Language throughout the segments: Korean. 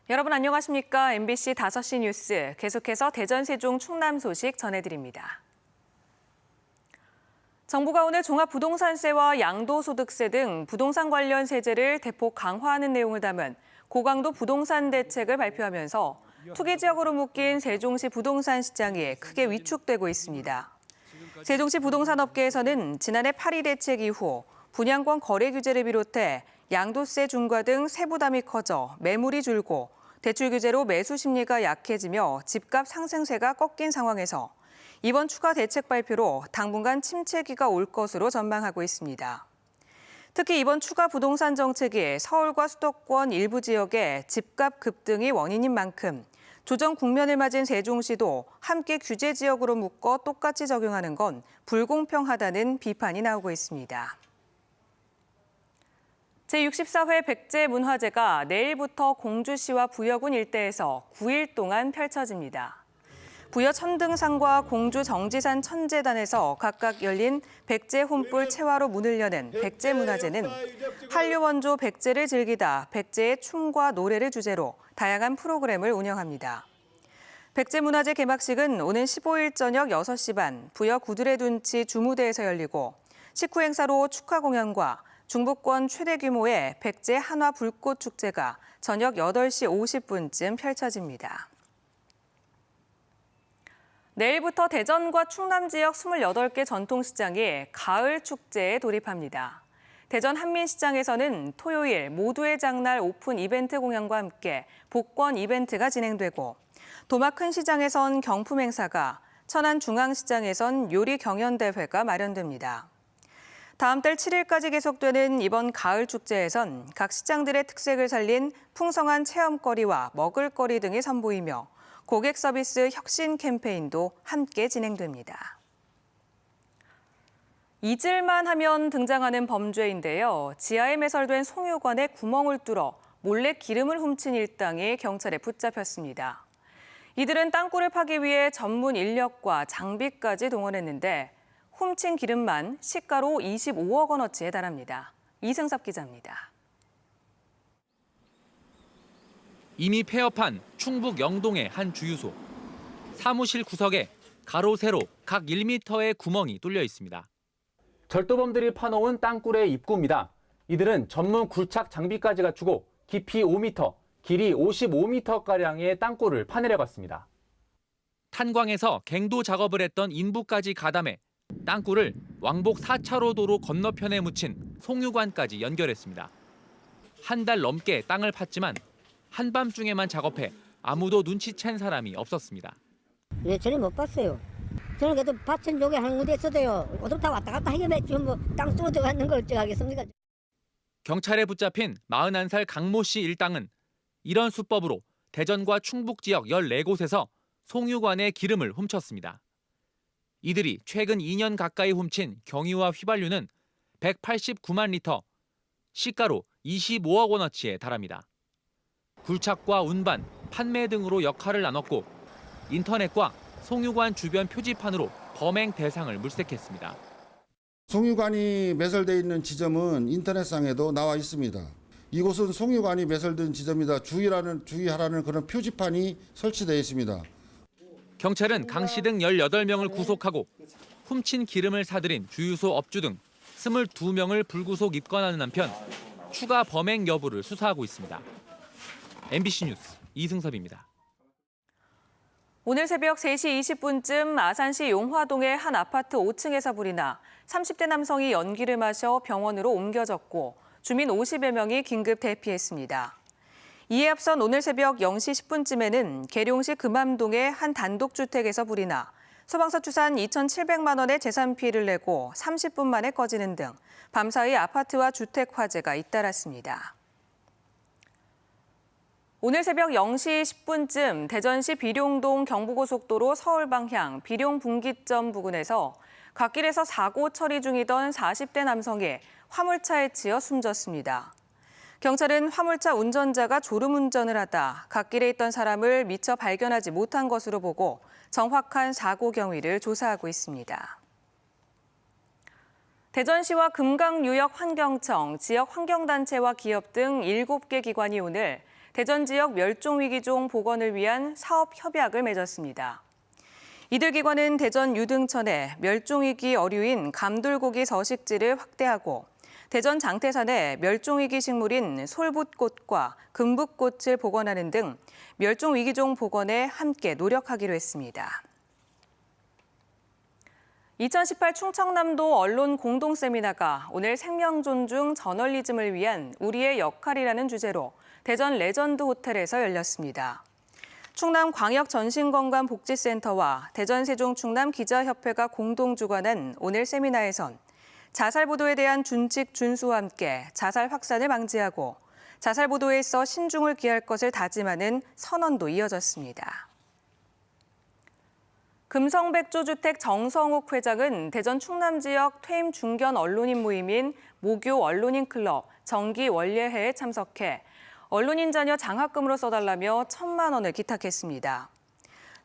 여러분 안녕하십니까? MBC 5시 뉴스 계속해서 대전, 세종, 충남 소식 전해드립니다. 정부가 오늘 종합부동산세와 양도소득세 등 부동산 관련 세제를 대폭 강화하는 내용을 담은 고강도 부동산 대책을 발표하면서 투기 지역으로 묶인 세종시 부동산 시장이 크게 위축되고 있습니다. 세종시 부동산 업계에서는 지난해 8.2 대책 이후 분양권 거래 규제를 비롯해 양도세 중과 등 세부담이 커져 매물이 줄고 대출 규제로 매수 심리가 약해지며 집값 상승세가 꺾인 상황에서 이번 추가 대책 발표로 당분간 침체기가 올 것으로 전망하고 있습니다. 특히 이번 추가 부동산 정책이 서울과 수도권 일부 지역의 집값 급등이 원인인 만큼 조정 국면을 맞은 세종시도 함께 규제 지역으로 묶어 똑같이 적용하는 건 불공평하다는 비판이 나오고 있습니다. 제64회 백제문화제가 내일부터 공주시와 부여군 일대에서 9일 동안 펼쳐집니다. 부여 천등산과 공주 정지산 천재단에서 각각 열린 백제 혼불 채화로 문을 여는 백제문화제는 한류 원조 백제를 즐기다 백제의 춤과 노래를 주제로 다양한 프로그램을 운영합니다. 백제문화제 개막식은 오는 15일 저녁 6시 반 부여 구들의 둔치 주무대에서 열리고 식후 행사로 축하 공연과 중부권 최대 규모의 백제 한화 불꽃 축제가 저녁 8시 50분쯤 펼쳐집니다. 내일부터 대전과 충남 지역 28개 전통시장이 가을 축제에 돌입합니다. 대전 한민시장에서는 토요일 모두의 장날 오픈 이벤트 공연과 함께 복권 이벤트가 진행되고 도마 큰 시장에선 경품 행사가, 천안 중앙시장에선 요리 경연대회가 마련됩니다. 다음 달 7일까지 계속되는 이번 가을 축제에선 각 시장들의 특색을 살린 풍성한 체험거리와 먹을거리 등이 선보이며 고객 서비스 혁신 캠페인도 함께 진행됩니다. 잊을만 하면 등장하는 범죄인데요. 지하에 매설된 송유관에 구멍을 뚫어 몰래 기름을 훔친 일당이 경찰에 붙잡혔습니다. 이들은 땅굴을 파기 위해 전문 인력과 장비까지 동원했는데 훔친 기름만 시가로 25억 원어치에 달합니다. 이승섭 기자입니다. 이미 폐업한 충북 영동의 한 주유소. 사무실 구석에 가로 세로 각 1m의 구멍이 뚫려 있습니다. 절도범들이 파놓은 땅굴의 입구입니다. 이들은 전문 굴착 장비까지 갖추고 깊이 5m, 길이 55m가량의 땅굴을 파내려갔습니다. 탄광에서 갱도 작업을 했던 인부까지 가담해 땅굴을 왕복 4차로 도로 건너편에 묻힌 송유관까지 연결했습니다. 한 달 넘게 땅을 팠지만 한밤중에만 작업해 아무도 눈치챈 사람이 없었습니다. 네, 저는 못 봤어요. 저는 그래도 밭은 여기 한 군데 있어도요. 오늘 다 왔다 갔다 하겠네. 뭐땅 쏘고 들어가는 걸 어쩌겠습니까? 경찰에 붙잡힌 41살 강모 씨 일당은 이런 수법으로 대전과 충북 지역 14곳에서 송유관의 기름을 훔쳤습니다. 이들이 최근 2년 가까이 훔친 경유와 휘발유는 189만 리터, 시가로 25억 원어치에 달합니다. 굴착과 운반, 판매 등으로 역할을 나눴고 인터넷과 송유관 주변 표지판으로 범행 대상을 물색했습니다. 송유관이 매설되어 있는 지점은 인터넷상에도 나와 있습니다. 이곳은 송유관이 매설된 지점이다. 주의하라는 그런 표지판이 설치되어 있습니다. 경찰은 강 씨 등 18명을 구속하고 훔친 기름을 사들인 주유소 업주 등 22명을 불구속 입건하는 한편 추가 범행 여부를 수사하고 있습니다. MBC 뉴스 이승섭입니다. 오늘 새벽 3시 20분쯤 아산시 용화동의 한 아파트 5층에서 불이 나 30대 남성이 연기를 마셔 병원으로 옮겨졌고 주민 50여 명이 긴급 대피했습니다. 이에 앞선 오늘 새벽 0시 10분쯤에는 계룡시 금암동의 한 단독주택에서 불이 나 소방서 추산 2,700만 원의 재산 피해를 내고 30분 만에 꺼지는 등 밤사이 아파트와 주택 화재가 잇따랐습니다. 오늘 새벽 0시 10분쯤 대전시 비룡동 경부고속도로 서울 방향 비룡 분기점 부근에서 갓길에서 사고 처리 중이던 40대 남성이 화물차에 치여 숨졌습니다. 경찰은 화물차 운전자가 졸음운전을 하다 갓길에 있던 사람을 미처 발견하지 못한 것으로 보고 정확한 사고 경위를 조사하고 있습니다. 대전시와 금강유역 환경청, 지역 환경단체와 기업 등 7개 기관이 오늘 대전 지역 멸종위기종 복원을 위한 사업 협약을 맺었습니다. 이들 기관은 대전 유등천에 멸종위기 어류인 감둘고기 서식지를 확대하고 대전 장태산에 멸종위기 식물인 솔붓꽃과 금붓꽃을 복원하는 등 멸종위기종 복원에 함께 노력하기로 했습니다. 2018 충청남도 언론 공동 세미나가 오늘 생명 존중 저널리즘을 위한 우리의 역할이라는 주제로 대전 레전드 호텔에서 열렸습니다. 충남광역전신건강복지센터와 대전세종충남 기자협회가 공동 주관한 오늘 세미나에선 자살 보도에 대한 준칙 준수와 함께 자살 확산을 방지하고 자살 보도에 있어 신중을 기할 것을 다짐하는 선언도 이어졌습니다. 금성백조주택 정성욱 회장은 대전 충남 지역 퇴임 중견 언론인 모임인 모교 언론인 클럽 정기 원례회에 참석해 언론인 자녀 장학금으로 써달라며 1,000만 원을 기탁했습니다.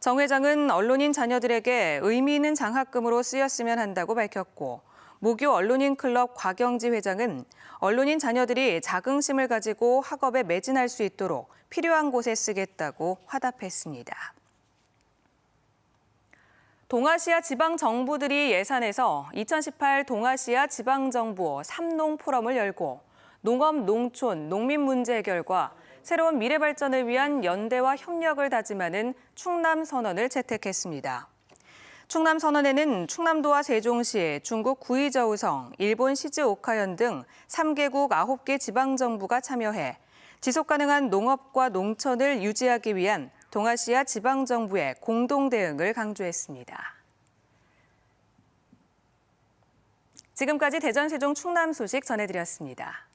정 회장은 언론인 자녀들에게 의미 있는 장학금으로 쓰였으면 한다고 밝혔고 모교 언론인 클럽 곽영지 회장은 언론인 자녀들이 자긍심을 가지고 학업에 매진할 수 있도록 필요한 곳에 쓰겠다고 화답했습니다. 동아시아 지방정부들이 예산에서 2018 동아시아 지방정부 3농 포럼을 열고 농업, 농촌, 농민 문제 해결과 새로운 미래 발전을 위한 연대와 협력을 다짐하는 충남선언을 채택했습니다. 충남선언에는 충남도와 세종시, 중국 구이저우성, 일본 시즈오카현 등 3개국 9개 지방정부가 참여해 지속가능한 농업과 농촌을 유지하기 위한 동아시아 지방정부의 공동 대응을 강조했습니다. 지금까지 대전, 세종, 충남 소식 전해드렸습니다.